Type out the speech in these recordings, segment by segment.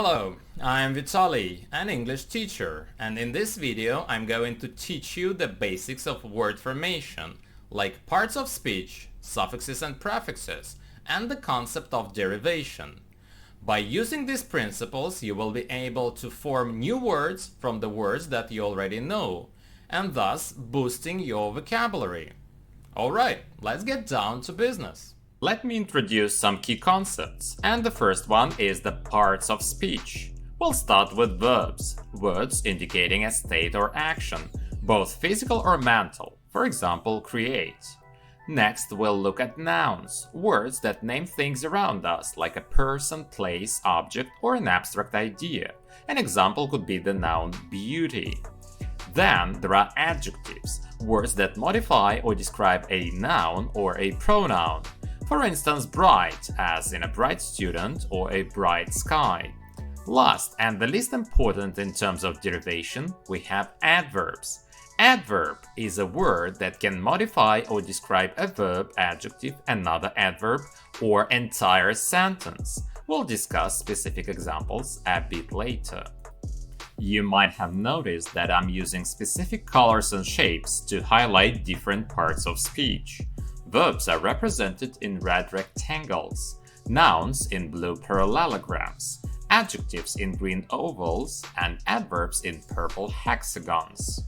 Hello, I'm Vitaly, an English teacher, and in this video I'm going to teach you the basics of word formation, like parts of speech, suffixes and prefixes, and the concept of derivation. By using these principles, you will be able to form new words from the words that you already know, and thus boosting your vocabulary. Alright, let's get down to business. Let me introduce some key concepts, and the first one is the parts of speech. We'll start with verbs, words indicating a state or action, both physical or mental, for example, create. Next, we'll look at nouns, words that name things around us, like a person, place, object, or an abstract idea. An example could be the noun beauty. Then there are adjectives, words that modify or describe a noun or a pronoun. For instance, bright, as in a bright student or a bright sky. Last, and the least important in terms of derivation, we have adverbs. Adverb is a word that can modify or describe a verb, adjective, another adverb, or entire sentence. We'll discuss specific examples a bit later. You might have noticed that I'm using specific colors and shapes to highlight different parts of speech. Verbs are represented in red rectangles, nouns in blue parallelograms, adjectives in green ovals, and adverbs in purple hexagons.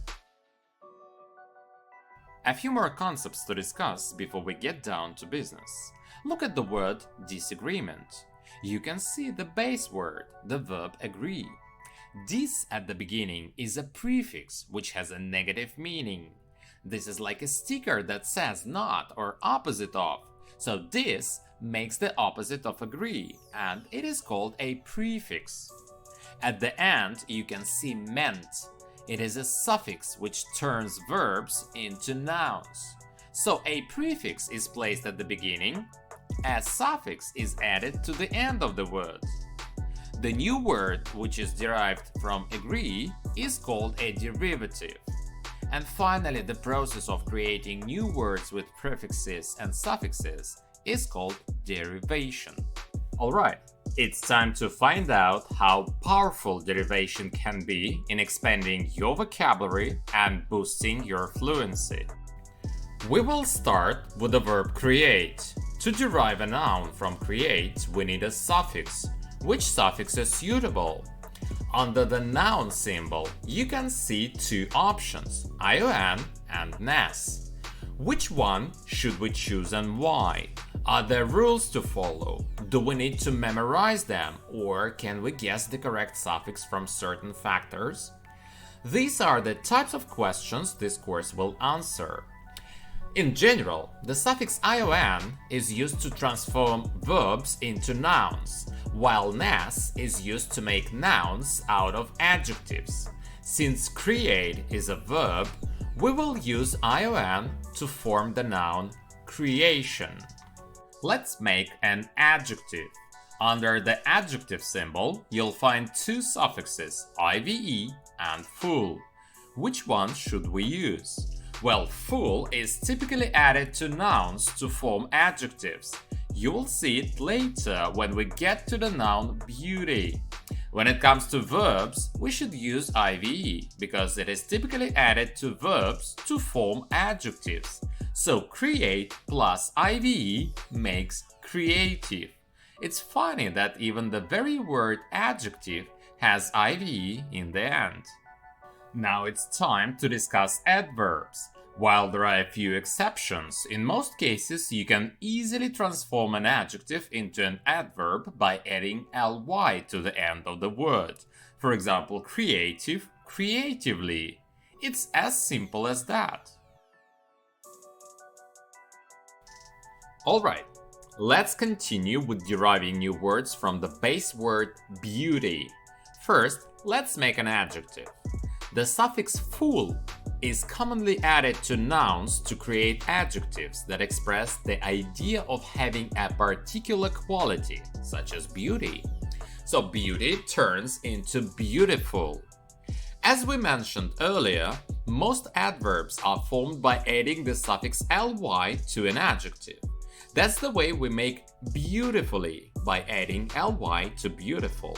A few more concepts to discuss before we get down to business. Look at the word disagreement. You can see the base word, the verb agree. Dis at the beginning is a prefix which has a negative meaning. This is like a sticker that says not or opposite of, so this makes the opposite of agree, and it is called a prefix. At the end you can see ment. It is a suffix which turns verbs into nouns. So a prefix is placed at the beginning, a suffix is added to the end of the word. The new word, which is derived from agree, is called a derivative. And finally, the process of creating new words with prefixes and suffixes is called derivation. Alright, it's time to find out how powerful derivation can be in expanding your vocabulary and boosting your fluency. We will start with the verb create. To derive a noun from create, we need a suffix. Which suffix is suitable? Under the noun symbol, you can see two options, ion and nes. Which one should we choose and why? Are there rules to follow? Do we need to memorize them, or can we guess the correct suffix from certain factors? These are the types of questions this course will answer. In general, the suffix ion is used to transform verbs into nouns, while nes is used to make nouns out of adjectives. Since create is a verb, we will use ion to form the noun creation. Let's make an adjective. Under the adjective symbol, you'll find two suffixes, ive and full. Which one should we use? Well, full is typically added to nouns to form adjectives. You will see it later when we get to the noun beauty. When it comes to verbs, we should use ive because it is typically added to verbs to form adjectives. So create plus ive makes creative. It's funny that even the very word adjective has ive in the end. Now it's time to discuss adverbs. While there are a few exceptions, in most cases you can easily transform an adjective into an adverb by adding ly to the end of the word. For example, creative, creatively. It's as simple as that. Alright, let's continue with deriving new words from the base word beauty. First, let's make an adjective. The suffix full is commonly added to nouns to create adjectives that express the idea of having a particular quality, such as beauty. So beauty turns into beautiful. As we mentioned earlier, most adverbs are formed by adding the suffix ly to an adjective. That's the way we make beautifully, by adding ly to beautiful.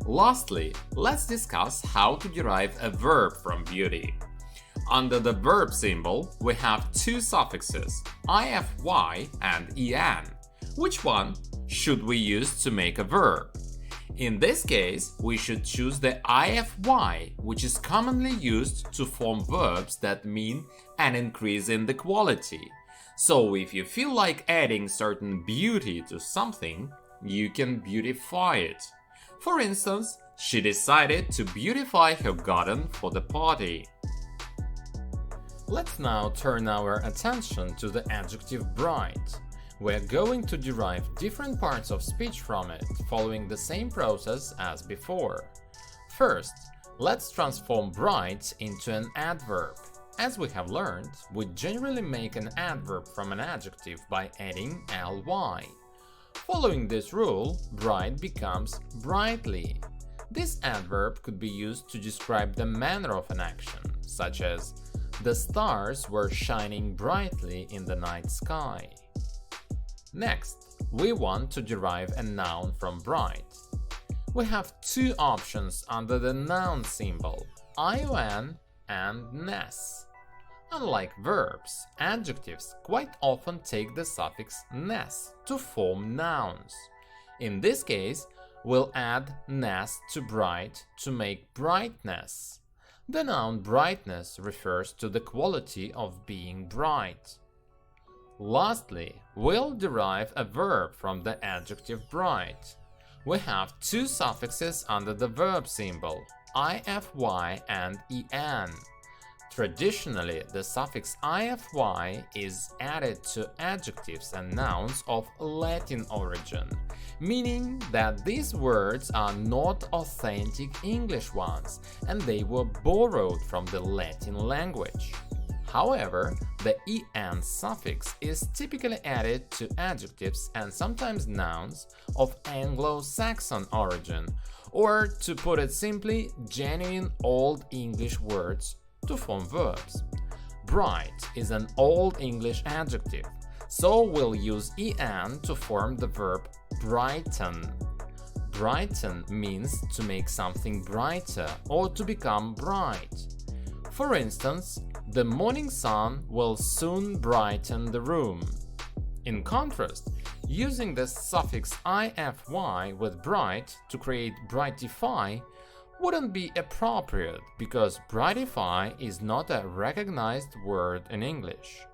Lastly, let's discuss how to derive a verb from beauty. Under the verb symbol, we have two suffixes, ify and en. Which one should we use to make a verb? In this case, we should choose the ify, which is commonly used to form verbs that mean an increase in the quality. So if you feel like adding certain beauty to something, you can beautify it. For instance, she decided to beautify her garden for the party. Let's now turn our attention to the adjective bright. We're going to derive different parts of speech from it, following the same process as before. First, let's transform bright into an adverb. As we have learned, we generally make an adverb from an adjective by adding ly. Following this rule, bright becomes brightly. This adverb could be used to describe the manner of an action, such as the stars were shining brightly in the night sky. Next, we want to derive a noun from bright. We have two options under the noun symbol, ion and ness. Unlike verbs, adjectives quite often take the suffix ness to form nouns. In this case, we'll add ness to bright to make brightness. The noun brightness refers to the quality of being bright. Lastly, we'll derive a verb from the adjective bright. We have two suffixes under the verb symbol, ify and en. Traditionally, the suffix ify is added to adjectives and nouns of Latin origin, meaning that these words are not authentic English ones and they were borrowed from the Latin language. However, the en suffix is typically added to adjectives and sometimes nouns of Anglo-Saxon origin, or to put it simply, genuine Old English words to form verbs. Bright is an Old English adjective, so we'll use en to form the verb brighten. Brighten means to make something brighter or to become bright. For instance, the morning sun will soon brighten the room. In contrast, using the suffix ify with bright to create brightify wouldn't be appropriate because brightify is not a recognized word in English.